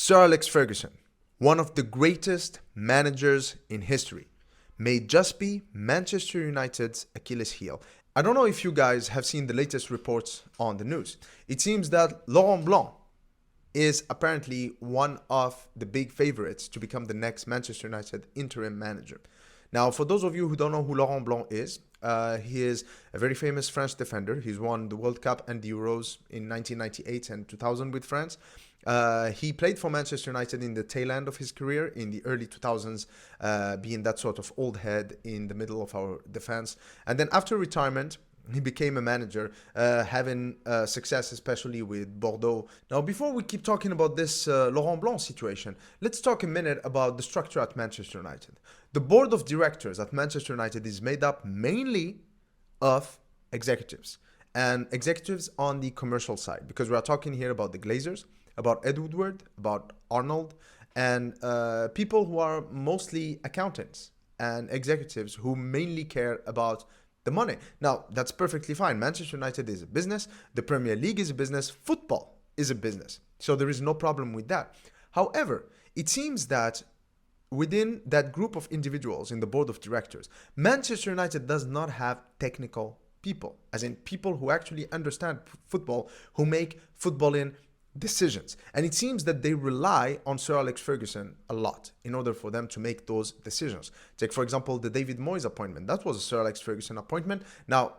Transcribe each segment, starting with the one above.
Sir Alex Ferguson, one of the greatest managers in history, may just be Manchester United's Achilles heel. I don't know if you guys have seen the latest reports on the news. It seems that Laurent Blanc is apparently one of the big favorites to become the next Manchester United interim manager. Now, for those of you who don't know who Laurent Blanc is, he is a very famous French defender. He's won the World Cup and the Euros in 1998 and 2000 with France. He played for Manchester United in the tail end of his career in the early 2000s, being that sort of old head in the middle of our defense. And then after retirement, he became a manager, having success especially with Bordeaux. Now, before we keep talking about this Laurent Blanc situation, let's talk a minute about the structure at Manchester United. The board of directors at Manchester United is made up mainly of executives, and executives on the commercial side, because we are talking here about the Glazers, about Ed Woodward, about Arnold, and people who are mostly accountants and executives who mainly care about the money. Now, that's perfectly fine. Manchester United is a business. The Premier League is a business. Football is a business. So there is no problem with that. However, it seems that within that group of individuals in the board of directors, Manchester United does not have technical people, as in people who actually understand football, who make footballing decisions. And it seems that they rely on Sir Alex Ferguson a lot in order for them to make those decisions. Take, for example, the David Moyes appointment. That was a Sir Alex Ferguson appointment. Now,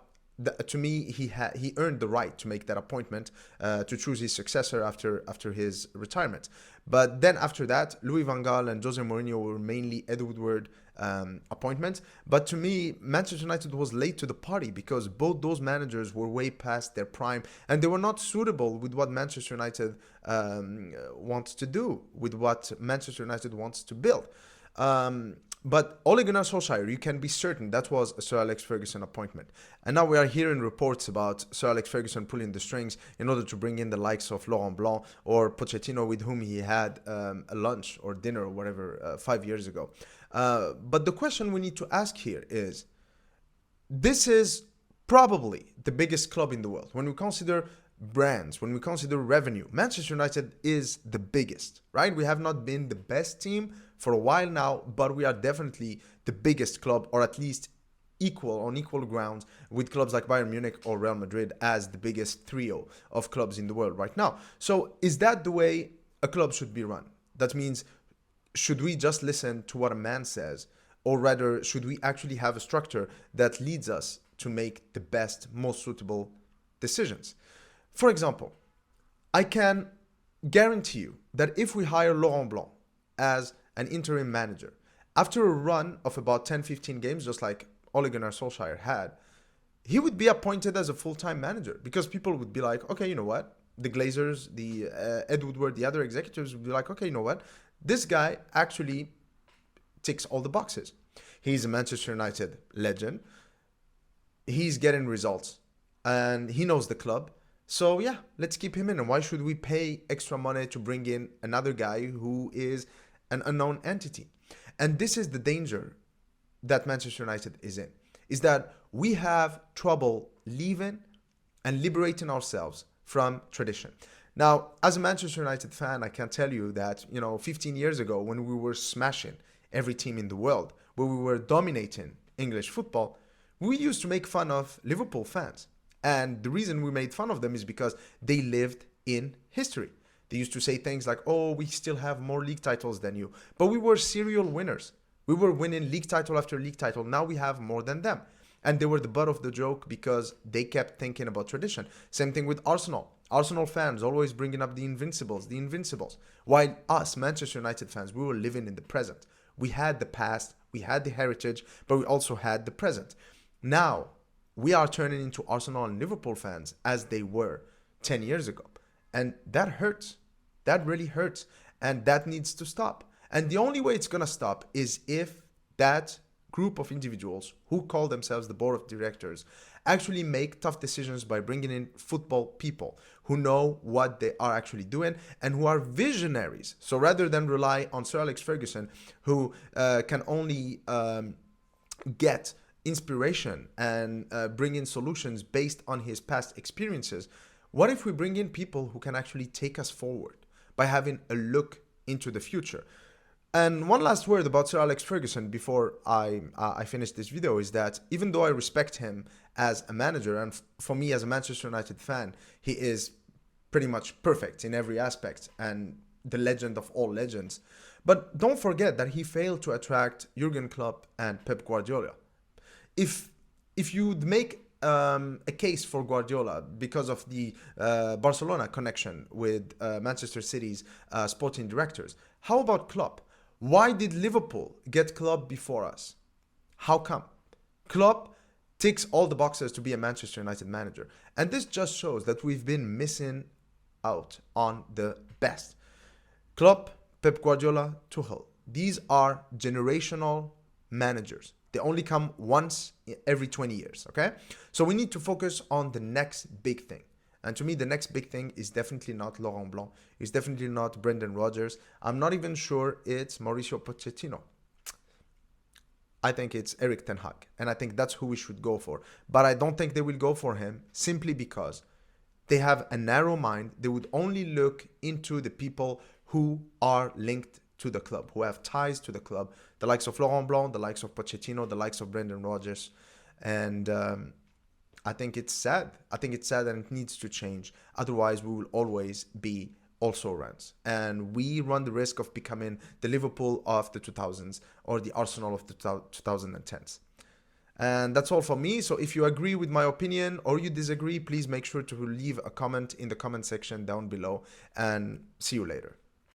to me, he earned the right to make that appointment, to choose his successor after his retirement. But then after that, Louis van Gaal and Jose Mourinho were mainly Ed Woodward appointments. But to me, Manchester United was late to the party because both those managers were way past their prime and they were not suitable with what Manchester United wants to do, with what Manchester United wants to build. But Ole Gunnar Solskjaer, you can be certain that was a Sir Alex Ferguson appointment. And now we are hearing reports about Sir Alex Ferguson pulling the strings in order to bring in the likes of Laurent Blanc or Pochettino, with whom he had a lunch or dinner or whatever 5 years ago. But the question we need to ask here is, this is probably the biggest club in the world. When we consider brands, when we consider revenue, Manchester United is the biggest, right? We have not been the best team for a while now, but we are definitely the biggest club, or at least on equal grounds with clubs like Bayern Munich or Real Madrid as the biggest trio of clubs in the world right now. So is that the way a club should be run? That means, should we just listen to what a man says, or rather should we actually have a structure that leads us to make the best, most suitable decisions? For example, I can guarantee you that if we hire Laurent Blanc as an interim manager, after a run of about 10-15 games, just like Ole Gunnar Solskjaer had, he would be appointed as a full-time manager, because people would be like, okay, you know what? The Glazers, the Ed Woodward, the other executives would be like, okay, you know what? This guy actually ticks all the boxes. He's a Manchester United legend. He's getting results and he knows the club. So yeah, let's keep him in. And why should we pay extra money to bring in another guy who is an unknown entity? And this is the danger that Manchester United is in, is that we have trouble leaving and liberating ourselves from tradition. Now, as a Manchester United fan, I can tell you that, 15 years ago, when we were smashing every team in the world, when we were dominating English football, we used to make fun of Liverpool fans. And the reason we made fun of them is because they lived in history. They used to say things like, oh, we still have more league titles than you. But we were serial winners. We were winning league title after league title. Now we have more than them. And they were the butt of the joke because they kept thinking about tradition. Same thing with Arsenal. Arsenal fans always bringing up the Invincibles. While us, Manchester United fans, we were living in the present. We had the past, we had the heritage, but we also had the present. Now, we are turning into Arsenal and Liverpool fans as they were 10 years ago. And that hurts. That really hurts. And that needs to stop. And the only way it's going to stop is if that group of individuals who call themselves the board of directors actually make tough decisions by bringing in football people who know what they are actually doing and who are visionaries. So rather than rely on Sir Alex Ferguson, who can only get inspiration and bring in solutions based on his past experiences, what if we bring in people who can actually take us forward by having a look into the future. And one last word about Sir Alex Ferguson before I finish this video is that even though I respect him as a manager, and for me as a Manchester United fan, he is pretty much perfect in every aspect and the legend of all legends. But don't forget that he failed to attract Jurgen Klopp and Pep Guardiola. If you'd make a case for Guardiola because of the Barcelona connection with Manchester City's sporting directors, how about Klopp? Why did Liverpool get Klopp before us? How come? Klopp ticks all the boxes to be a Manchester United manager. And this just shows that we've been missing out on the best. Klopp, Pep Guardiola, Tuchel. These are generational managers. They only come once every 20 years, okay? So we need to focus on the next big thing. And to me, the next big thing is definitely not Laurent Blanc. It's definitely not Brendan Rodgers. I'm not even sure it's Mauricio Pochettino. I think it's Erik ten Hag. And I think that's who we should go for. But I don't think they will go for him simply because they have a narrow mind. They would only look into the people who are linked to the club, who have ties to the club. The likes of Laurent Blanc, the likes of Pochettino, the likes of Brendan Rodgers. And I think it's sad. I think it's sad and it needs to change. Otherwise, we will always be also runs. And we run the risk of becoming the Liverpool of the 2000s or the Arsenal of the 2010s. And that's all for me. So if you agree with my opinion or you disagree, please make sure to leave a comment in the comment section down below. And see you later.